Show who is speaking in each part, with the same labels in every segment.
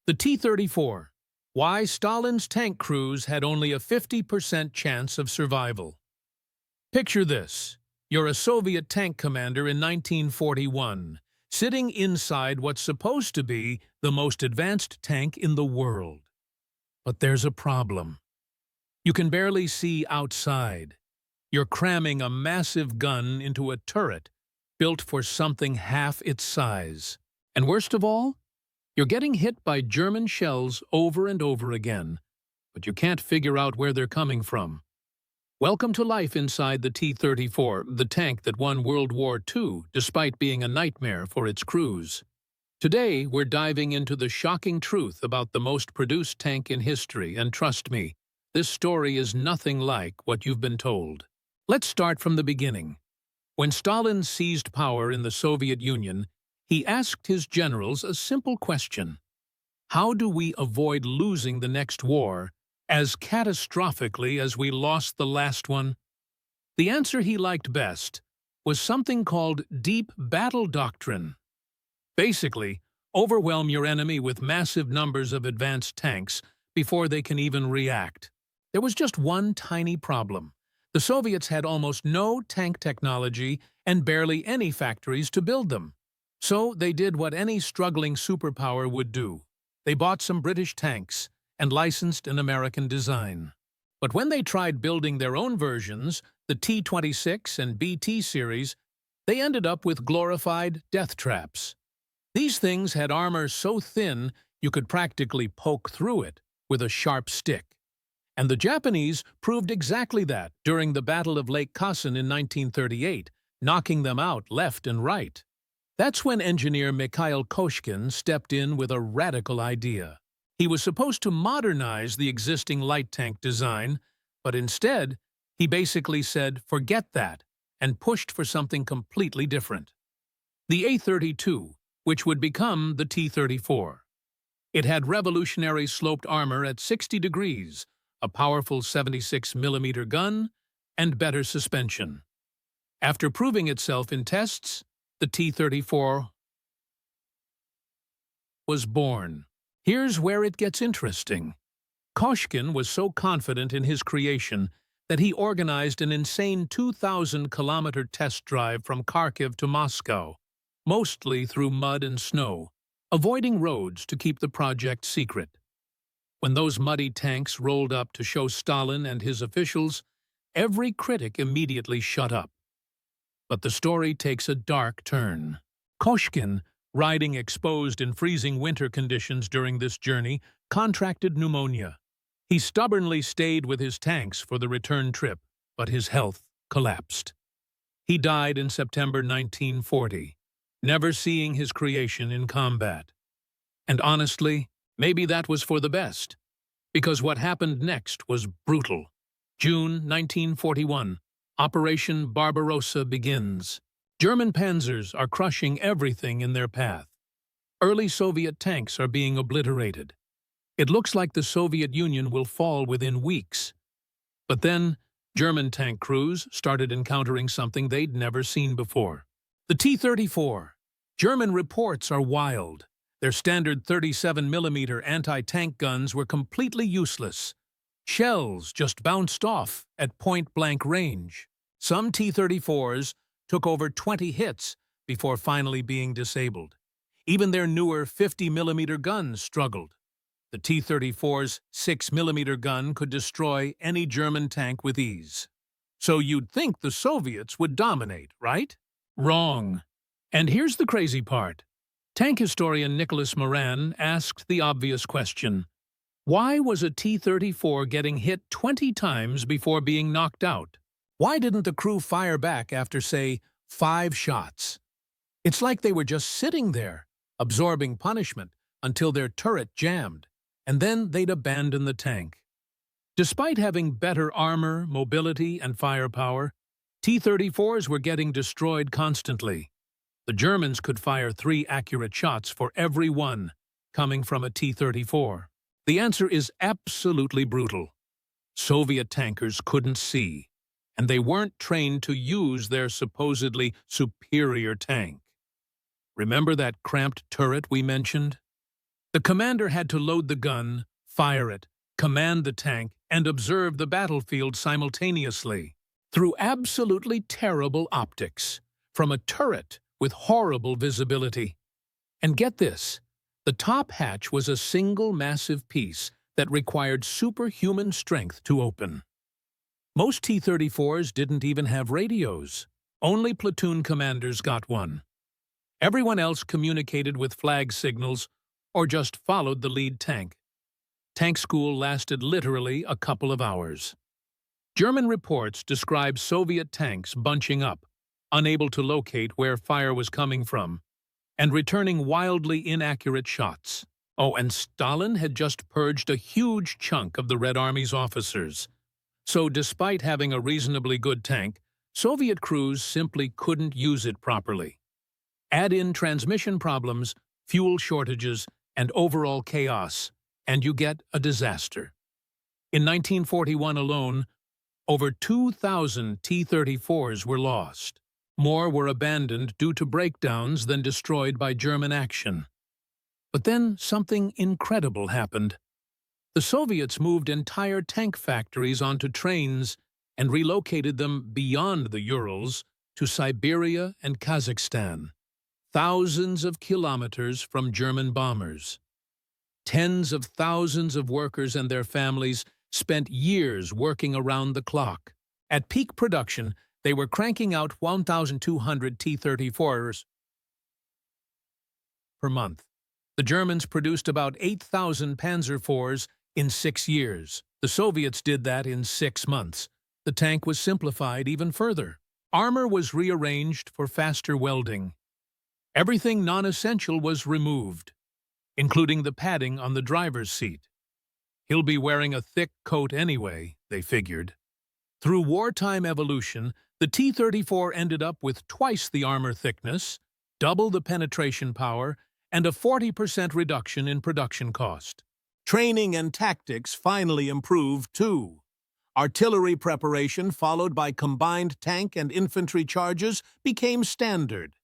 Speaker 1: The T-34. Why Stalin's tank crews had only a 50% chance of survival. Picture this. You're a Soviet tank commander in 1941, sitting inside what's supposed to be the most advanced tank in the world. But there's a problem. You can barely see outside. You're cramming a massive gun into a turret built for something half its size. And worst of all, you're getting hit by German shells over and over again, but you can't figure out where they're coming from. Welcome to life inside the T-34, the tank that won World War II despite being a nightmare for its crews. Today, we're diving into the shocking truth about the most produced tank in history, and trust me, this story is nothing like what you've been told. Let's start from the beginning. When Stalin seized power in the Soviet Union, he asked his generals a simple question. How do we avoid losing the next war as catastrophically as we lost the last one? The answer he liked best was something called deep battle doctrine. Basically, overwhelm your enemy with massive numbers of advanced tanks before they can even react. There was just one tiny problem. The Soviets had almost no tank technology and barely any factories to build them. So they did what any struggling superpower would do. They bought some British tanks and licensed an American design. But when they tried building their own versions, the T-26 and BT series, they ended up with glorified death traps. These things had armor so thin you could practically poke through it with a sharp stick. And the Japanese proved exactly that during the Battle of Lake Khasan in 1938, knocking them out left and right. That's when engineer Mikhail Koshkin stepped in with a radical idea. He was supposed to modernize the existing light tank design, but instead, he basically said, forget that, and pushed for something completely different. The A-32, which would become the T-34. It had revolutionary sloped armor at 60 degrees, a powerful 76mm gun, and better suspension. After proving itself in tests, the T-34 was born. Here's where it gets interesting. Koshkin was so confident in his creation that he organized an insane 2,000-kilometer test drive from Kharkiv to Moscow, mostly through mud and snow, avoiding roads to keep the project secret. When those muddy tanks rolled up to show Stalin and his officials, every critic immediately shut up. But the story takes a dark turn. Koshkin, riding exposed in freezing winter conditions during this journey, contracted pneumonia. He stubbornly stayed with his tanks for the return trip, but his health collapsed. He died in September 1940, never seeing his creation in combat. And honestly, maybe that was for the best, because what happened next was brutal. June 1941, Operation Barbarossa begins. German panzers are crushing everything in their path. Early Soviet tanks are being obliterated. It looks like the Soviet Union will fall within weeks. But then, German tank crews started encountering something they'd never seen before. The T-34. German reports are wild. Their standard 37mm anti-tank guns were completely useless. Shells just bounced off at point-blank range. Some T-34s took over 20 hits before finally being disabled. Even their newer 50mm guns struggled. The T-34's 6mm gun could destroy any German tank with ease. So you'd think the Soviets would dominate, right? Wrong. And here's the crazy part. Tank historian Nicholas Moran asked the obvious question. Why was a T-34 getting hit 20 times before being knocked out? Why didn't the crew fire back after, say, 5 shots? It's like they were just sitting there, absorbing punishment until their turret jammed, and then they'd abandon the tank. Despite having better armor, mobility, and firepower, T-34s were getting destroyed constantly. The Germans could fire 3 accurate shots for every one coming from a T-34. The answer is absolutely brutal. Soviet tankers couldn't see, and they weren't trained to use their supposedly superior tank. Remember that cramped turret we mentioned? The commander had to load the gun, fire it, command the tank, and observe the battlefield simultaneously, through absolutely terrible optics, from a turret with horrible visibility. And get this, the top hatch was a single massive piece that required superhuman strength to open. Most T-34s didn't even have radios. Only platoon commanders got one. Everyone else communicated with flag signals or just followed the lead tank. Tank school lasted literally a couple of hours. German reports describe Soviet tanks bunching up, unable to locate where fire was coming from, and returning wildly inaccurate shots. Oh, and Stalin had just purged a huge chunk of the Red Army's officers. So despite having a reasonably good tank, Soviet crews simply couldn't use it properly. Add in transmission problems, fuel shortages, and overall chaos, and you get a disaster. In 1941 alone, over 2,000 T-34s were lost. More were abandoned due to breakdowns than destroyed by German action. But then something incredible happened. The Soviets moved entire tank factories onto trains and relocated them beyond the Urals to Siberia and Kazakhstan, thousands of kilometers from German bombers. Tens of thousands of workers and their families spent years working around the clock. At peak production, they were cranking out 1,200 T-34s per month. The Germans produced about 8,000 Panzer IVs in 6 years. The Soviets did that in 6 months. The tank was simplified even further. Armor was rearranged for faster welding. Everything non-essential was removed, including the padding on the driver's seat. He'll be wearing a thick coat anyway, they figured. Through wartime evolution, the T-34 ended up with twice the armor thickness, double the penetration power, and a 40% reduction in production cost. Training and tactics finally improved, too. Artillery preparation followed by combined tank and infantry charges became standard.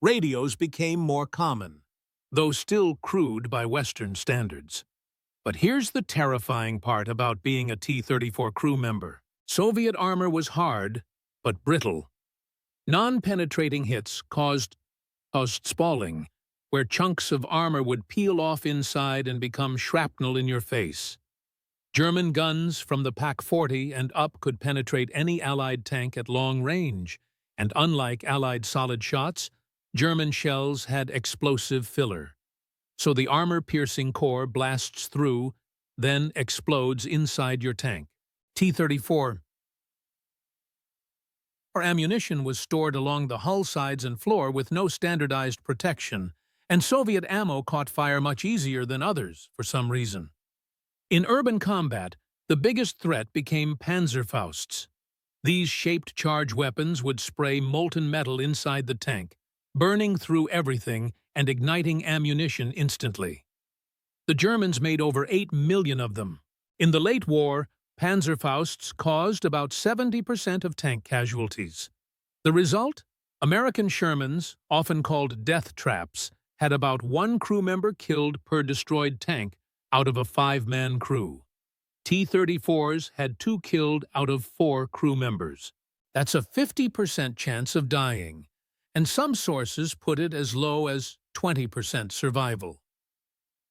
Speaker 1: Radios became more common, though still crude by Western standards. But here's the terrifying part about being a T-34 crew member. Soviet armor was hard, but brittle. Non-penetrating hits caused spalling, where chunks of armor would peel off inside and become shrapnel in your face. German guns from the PaK-40 and up could penetrate any Allied tank at long range, and unlike Allied solid shots, German shells had explosive filler. So the armor-piercing core blasts through, then explodes inside your tank. T-34 or ammunition was stored along the hull sides and floor with no standardized protection, and Soviet ammo caught fire much easier than others for some reason. In urban combat, the biggest threat became Panzerfausts. These shaped charge weapons would spray molten metal inside the tank, burning through everything and igniting ammunition instantly. The Germans made over 8 million of them. In the late war, Panzerfausts caused about 70% of tank casualties. The result? American Shermans, often called death traps, had about 1 crew member killed per destroyed tank out of a 5-man crew. T-34s had 2 killed out of 4 crew members. That's a 50% chance of dying, and some sources put it as low as 20% survival.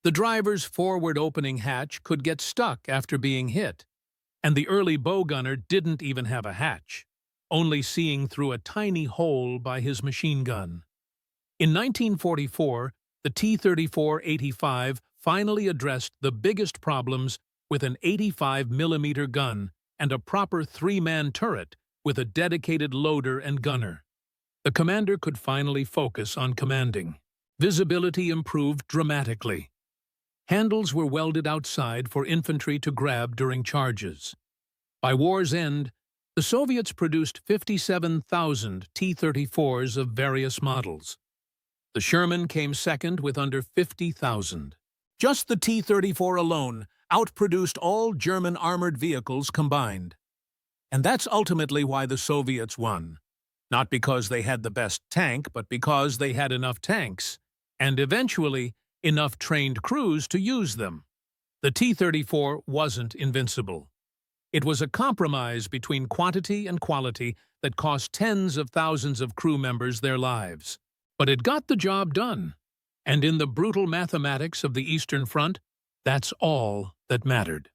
Speaker 1: The driver's forward opening hatch could get stuck after being hit, and the early bow gunner didn't even have a hatch, only seeing through a tiny hole by his machine gun. In 1944, the T-34-85 finally addressed the biggest problems with an 85mm gun and a proper 3-man turret with a dedicated loader and gunner. The commander could finally focus on commanding. Visibility improved dramatically. Handles were welded outside for infantry to grab during charges. By war's end, the Soviets produced 57,000 T-34s of various models. The Sherman came second with under 50,000. Just the T-34 alone outproduced all German armored vehicles combined. And that's ultimately why the Soviets won. Not because they had the best tank, but because they had enough tanks. And eventually, enough trained crews to use them. The T-34 wasn't invincible. It was a compromise between quantity and quality that cost tens of thousands of crew members their lives. But it got the job done. And in the brutal mathematics of the Eastern Front, that's all that mattered.